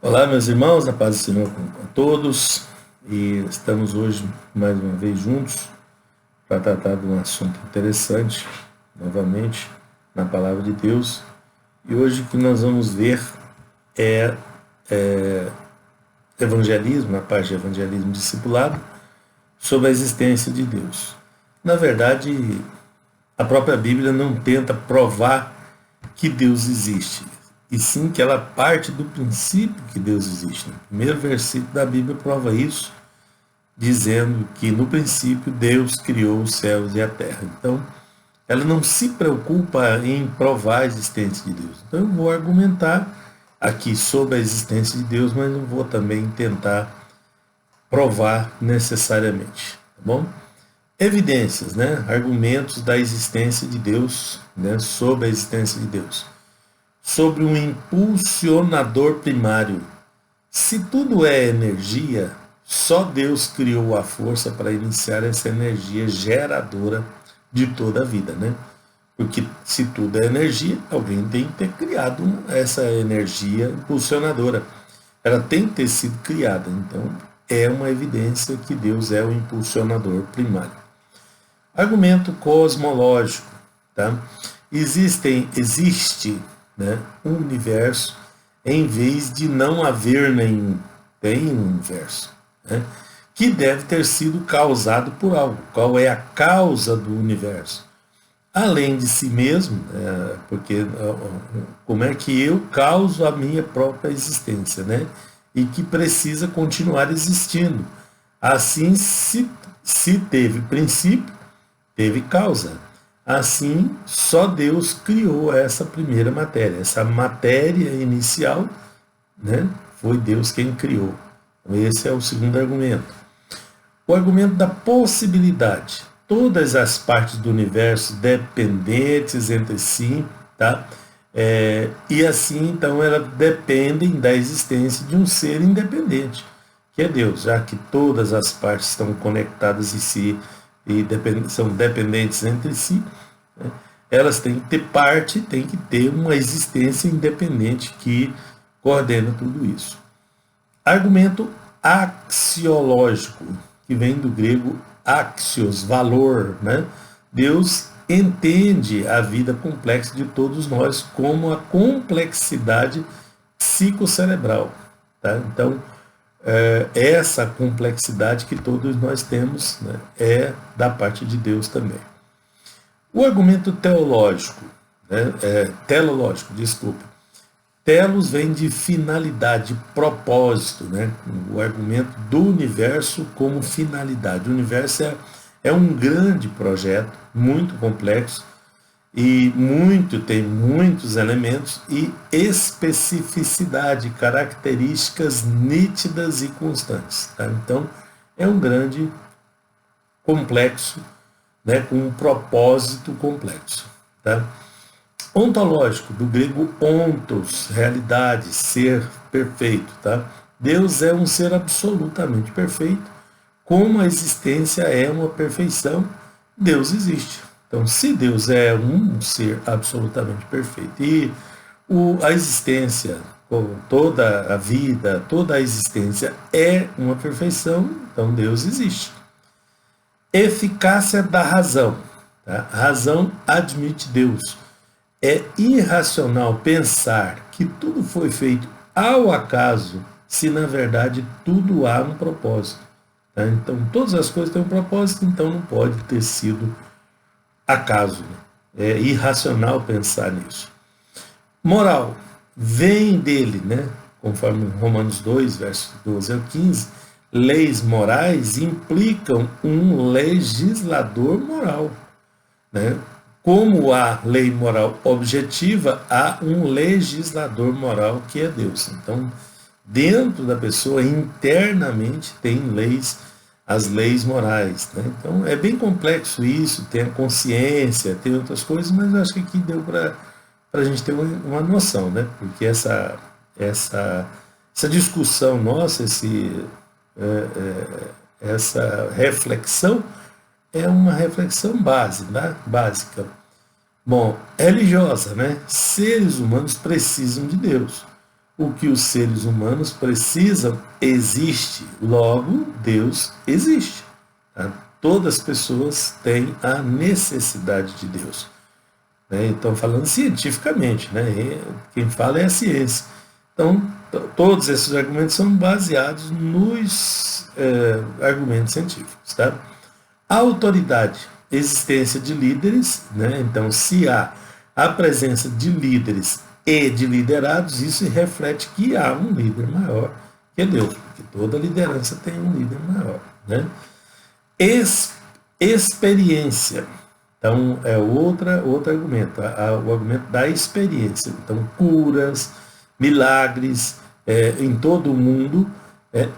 Olá, meus irmãos, a paz do Senhor com todos. E estamos hoje mais uma vez juntos para tratar de um assunto interessante, novamente, na Palavra de Deus. E hoje o que nós vamos ver é evangelismo, na parte de evangelismo discipulado, sobre a existência de Deus. Na verdade, a própria Bíblia não tenta provar que Deus existe, e sim que ela parte do princípio que Deus existe. O primeiro versículo da Bíblia prova isso, dizendo que no princípio Deus criou os céus e a terra. Então, ela não se preocupa em provar a existência de Deus. Então, eu vou argumentar aqui sobre a existência de Deus, mas não vou também tentar provar necessariamente, tá bom? Evidências, né? Argumentos da existência de Deus, né? Sobre a existência de Deus. Sobre um impulsionador primário. Se tudo é energia, só Deus criou a força para iniciar essa energia geradora de toda a vida, né? Porque se tudo é energia, alguém tem que ter criado essa energia impulsionadora. Ela tem que ter sido criada. Então, é uma evidência que Deus é o impulsionador primário. Argumento cosmológico. Tá? Existe, né, um universo em vez de não haver nenhum. Tem um universo, né, que deve ter sido causado por algo. Qual é a causa do universo? Além de si mesmo, porque como é que eu causo a minha própria existência, né? E que precisa continuar existindo. Assim, se teve princípio, teve causa. Assim, só Deus criou essa primeira matéria. Essa matéria inicial, né, foi Deus quem criou. Então, esse é o segundo argumento. O argumento da possibilidade. Todas as partes do universo dependentes entre si, tá? E assim, então, elas dependem da existência de um ser independente, que é Deus, já que todas as partes estão conectadas em si e são dependentes entre si, né? Elas têm que ter parte, têm que ter uma existência independente que coordena tudo isso. Argumento axiológico, que vem do grego axios, valor, né? Deus entende a vida complexa de todos nós como a complexidade psicocerebral, tá? Então, essa complexidade que todos nós temos, né, é da parte de Deus também. O argumento teológico, né, telológico, desculpa. Telos vem de finalidade, propósito, né? O argumento do universo como finalidade. O universo é um grande projeto, muito complexo, e tem muitos elementos e especificidade, características nítidas e constantes. Tá? Então, é um grande complexo, né, com um propósito complexo. Tá? Ontológico, do grego ontos, realidade, ser perfeito. Tá? Deus é um ser absolutamente perfeito. Como a existência é uma perfeição, Deus existe. Então, se Deus é um ser absolutamente perfeito e a existência, toda a vida, toda a existência é uma perfeição, então Deus existe. Eficácia da razão. Tá? A razão admite Deus. É irracional pensar que tudo foi feito ao acaso, se na verdade tudo há um propósito. Tá? Então, todas as coisas têm um propósito, então não pode ter sido acaso. É irracional pensar nisso. Moral, vem dele, né? Conforme Romanos 2, versos 12 ao 15, leis morais implicam um legislador moral, né? Como há lei moral objetiva, há um legislador moral que é Deus. Então, dentro da pessoa, internamente, tem leis, as leis morais. Né? Então, é bem complexo isso, tem a consciência, tem outras coisas, mas eu acho que aqui deu para a gente ter uma noção, né? Porque essa discussão nossa, essa reflexão, é uma reflexão básica. Bom, religiosa, né? Seres humanos precisam de Deus. o que os seres humanos precisam existe, logo Deus existe. Tá? Todas as pessoas têm a necessidade de Deus. Né? Então, falando cientificamente, né? Quem fala é a ciência. Então, todos esses argumentos são baseados nos argumentos científicos. Tá? A autoridade, existência de líderes, né? Então, se há a presença de líderes e de liderados, isso reflete que há um líder maior que Deus, porque toda liderança tem um líder maior. Né? Experiência. Então, é outro argumento, o argumento da experiência. Então, curas, milagres em todo o mundo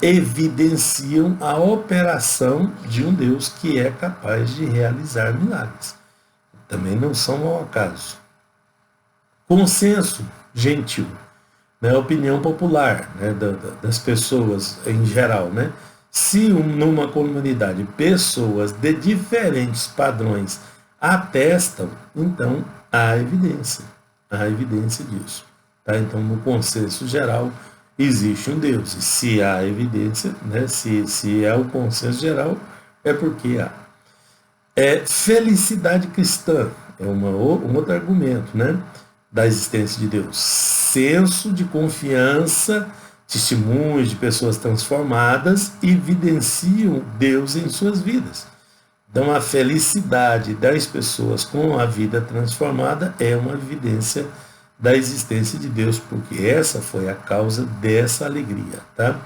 evidenciam a operação de um Deus que é capaz de realizar milagres. Também não são ao acaso. Consenso gentil, né, opinião popular, né, das pessoas em geral. Né? Se numa comunidade pessoas de diferentes padrões atestam, então há evidência disso. Tá? Então, no consenso geral, existe um Deus. E se há evidência, né, se é o consenso geral, é porque há. Felicidade cristã é um outro argumento, né, da existência de Deus. Senso de confiança, testemunhos de pessoas transformadas evidenciam Deus em suas vidas. Então, a felicidade das pessoas com a vida transformada é uma evidência da existência de Deus, porque essa foi a causa dessa alegria. Tá?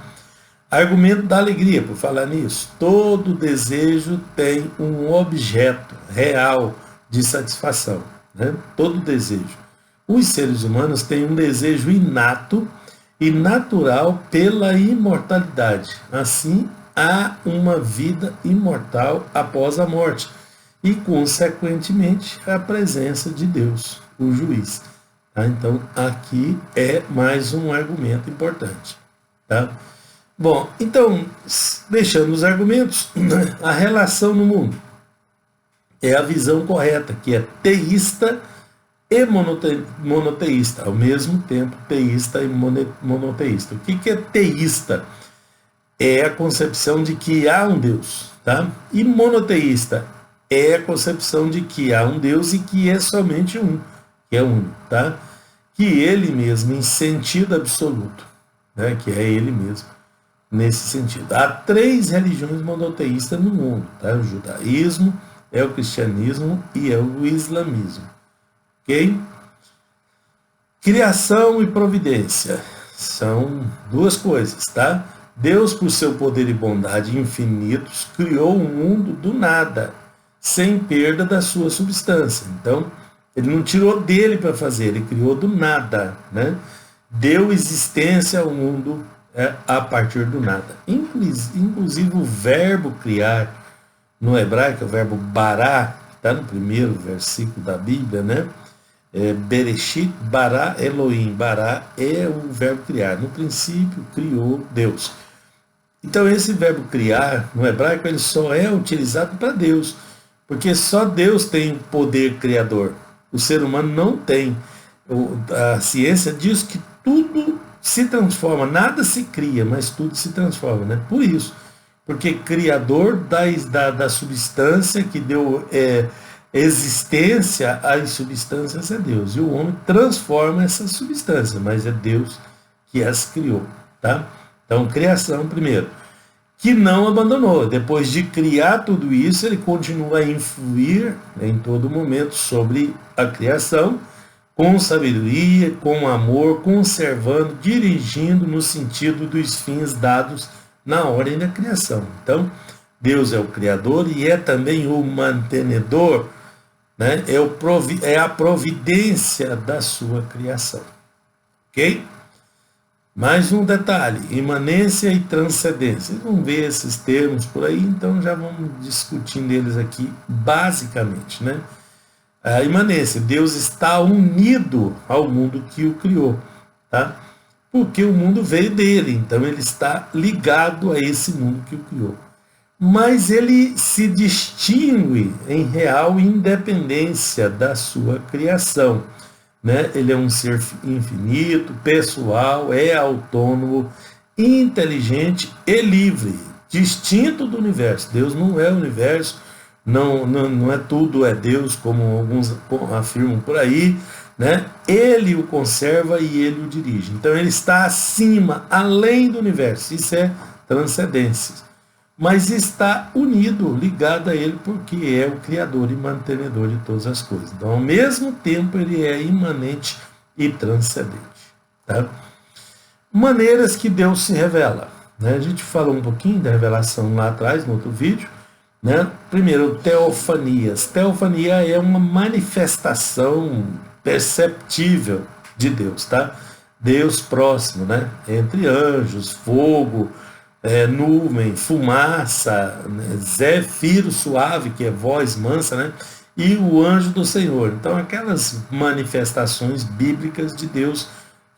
Argumento da alegria, por falar nisso, todo desejo tem um objeto real de satisfação. Né? Todo desejo. Os seres humanos têm um desejo inato e natural pela imortalidade. Assim, há uma vida imortal após a morte e, consequentemente, a presença de Deus, o juiz. Tá? Então, aqui é mais um argumento importante. Tá? Bom, então, deixando os argumentos, a relação no mundo é a visão correta, que é teísta e monoteísta, ao mesmo tempo teísta e monoteísta. O que é teísta? É a concepção de que há um Deus, tá? E monoteísta é a concepção de que há um Deus e que é somente um, que é único, tá? Que ele mesmo, em sentido absoluto, né? Que é ele mesmo, nesse sentido. Há 3 religiões monoteístas no mundo, tá? O judaísmo, é o cristianismo e é o islamismo. Ok? Criação e providência são 2 coisas, tá? Deus, por seu poder e bondade infinitos, criou o mundo do nada, sem perda da sua substância. Então, ele não tirou dele para fazer, ele criou do nada, né? Deu existência ao mundo a partir do nada. Inclusive o verbo criar, no hebraico, o verbo bará, está no primeiro versículo da Bíblia, né? Bereshit bara Elohim. Bará é o verbo criar. No princípio, criou Deus. Então, esse verbo criar, no hebraico, ele só é utilizado para Deus, porque só Deus tem poder criador. O ser humano não tem. A ciência diz que tudo se transforma, nada se cria, mas tudo se transforma. Né? Por isso, porque criador da substância que deu existência às substâncias é Deus. E o homem transforma essa substância, mas é Deus que as criou. Tá? Então, criação primeiro. Que não abandonou. Depois de criar tudo isso, ele continua a influir em todo momento sobre a criação, com sabedoria, com amor, conservando, dirigindo no sentido dos fins dados na ordem da criação. Então, Deus é o Criador e é também o mantenedor, né? É a providência da sua criação. Ok? Mais um detalhe, imanência e transcendência. Vocês vão ver esses termos por aí, então já vamos discutindo eles aqui basicamente. Né? A imanência, Deus está unido ao mundo que o criou, tá? Porque o mundo veio dele, então ele está ligado a esse mundo que o criou. Mas ele se distingue em real independência da sua criação. né? Ele é um ser infinito, pessoal, é autônomo, inteligente e livre, distinto do universo. Deus não é o universo, não é tudo é Deus, como alguns afirmam por aí, né? Ele o conserva e ele o dirige. Então ele está acima, além do universo. Isso é transcendência. Mas está unido, ligado a ele, porque é o criador e mantenedor de todas as coisas. Então, ao mesmo tempo, ele é imanente e transcendente. Tá? Maneiras que Deus se revela, né? A gente falou um pouquinho da revelação lá atrás, no outro vídeo, né? Primeiro, teofanias. Teofania é uma manifestação perceptível de Deus, tá? Deus próximo, né? Entre anjos, fogo, nuvem, fumaça, né? Zéfiro suave, que é voz mansa, né? E o anjo do Senhor. Então, aquelas manifestações bíblicas de Deus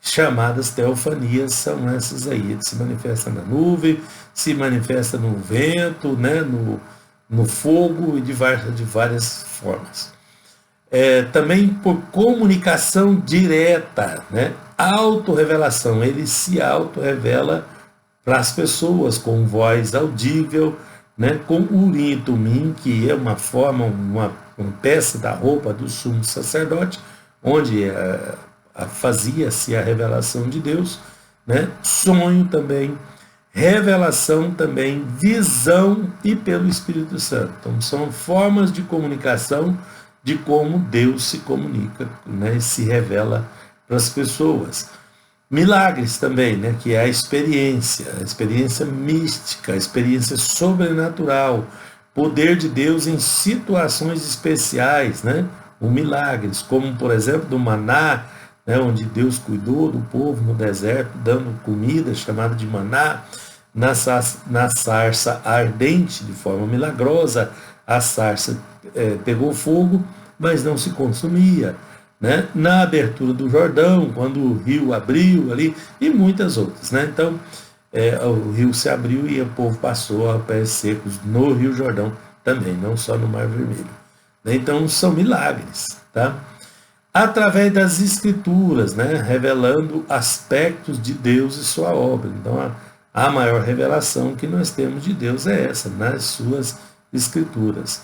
chamadas teofanias são essas aí. Ele se manifesta na nuvem, se manifesta no vento, né? No fogo e de várias formas. Também por comunicação direta, né? Autorrevelação, ele se autorrevela para as pessoas com voz audível, né? Com Urim e Tumim, que é uma peça da roupa do sumo sacerdote, onde fazia-se a revelação de Deus, né? Sonho também, revelação também, visão e pelo Espírito Santo. Então, são formas de comunicação de como Deus se comunica, né, e se revela para as pessoas. Milagres também, né, que é a experiência mística, a experiência sobrenatural, poder de Deus em situações especiais, né, ou milagres, como, por exemplo, do maná, né, onde Deus cuidou do povo no deserto, dando comida chamada de maná, na sarça ardente, de forma milagrosa, a sarça pegou fogo, mas não se consumia, né? Na abertura do Jordão, quando o rio abriu ali, e muitas outras, né? Então, o rio se abriu e o povo passou a pés secos no Rio Jordão também, não só no Mar Vermelho. Então, são milagres, tá? Através das escrituras, né? Revelando aspectos de Deus e sua obra. Então, a maior revelação que nós temos de Deus é essa, nas suas escrituras.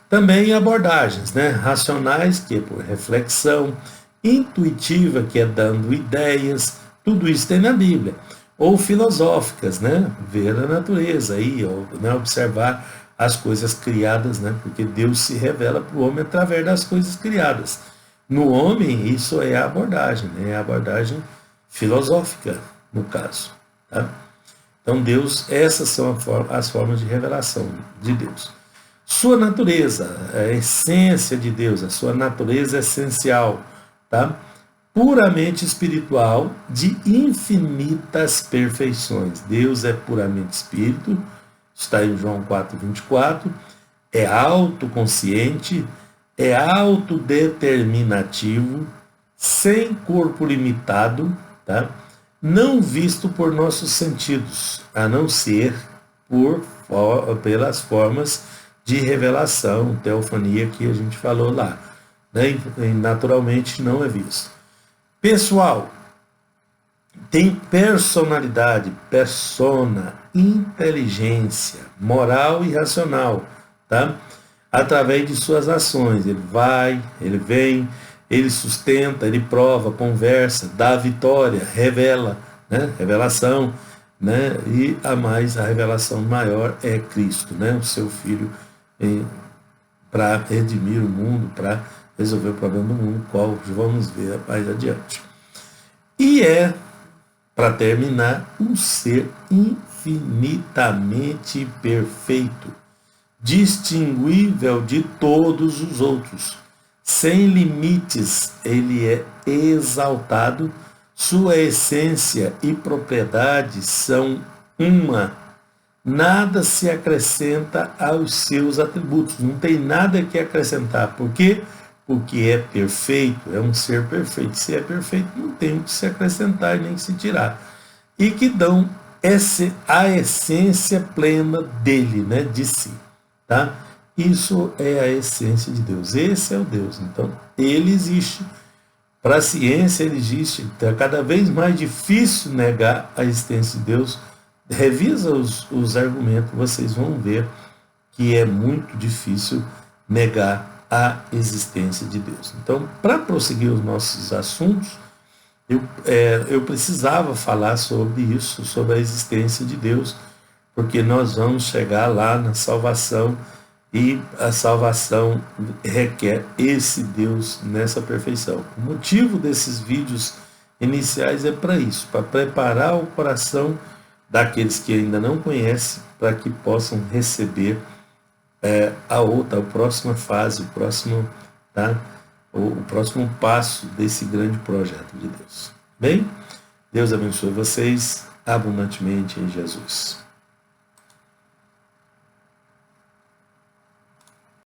Também abordagens, né? Racionais, que é por reflexão, intuitiva, que é dando ideias, tudo isso tem na Bíblia. Ou filosóficas, né? Ver a natureza aí, ou, né? Observar as coisas criadas, né? Porque Deus se revela para o homem através das coisas criadas. No homem, isso é a abordagem, né? É a abordagem filosófica, no caso, tá? Então, Deus, essas são as formas de revelação de Deus. Sua natureza, a essência de Deus, a sua natureza essencial, tá? Puramente espiritual, de infinitas perfeições. Deus é puramente espírito, está em João 4:24, é autoconsciente, é autodeterminativo, sem corpo limitado, tá? Não visto por nossos sentidos, a não ser pelas formas de revelação, teofania, que a gente falou lá, né? E naturalmente não é visto. Pessoal, tem personalidade, persona, inteligência, moral e racional, tá? Através de suas ações, ele vai, ele vem, ele sustenta, ele prova, conversa, dá vitória, revela, né? Revelação, né? E a revelação maior é Cristo, né? O seu Filho, para redimir o mundo, para resolver o problema do mundo, qual vamos ver mais adiante. E para terminar, um ser infinitamente perfeito, distinguível de todos os outros, sem limites, ele é exaltado, sua essência e propriedade são uma. Nada se acrescenta aos seus atributos, não tem nada que acrescentar. Por quê? Porque é perfeito, é um ser perfeito. Se é perfeito, não tem o que se acrescentar nem se tirar. E que dão a essência plena dele, né, de si. Tá? Isso é a essência de Deus. Esse é o Deus. Então, ele existe Para a ciência ele existe, está cada vez mais difícil negar a existência de Deus. Revisa os argumentos, vocês vão ver que é muito difícil negar a existência de Deus. Então, para prosseguir os nossos assuntos, eu precisava falar sobre isso, sobre a existência de Deus, porque nós vamos chegar lá na salvação, e a salvação requer esse Deus nessa perfeição. O motivo desses vídeos iniciais é para isso, para preparar o coração daqueles que ainda não conhecem, para que possam receber a próxima fase, o próximo passo desse grande projeto de Deus. Bem, Deus abençoe vocês abundantemente em Jesus.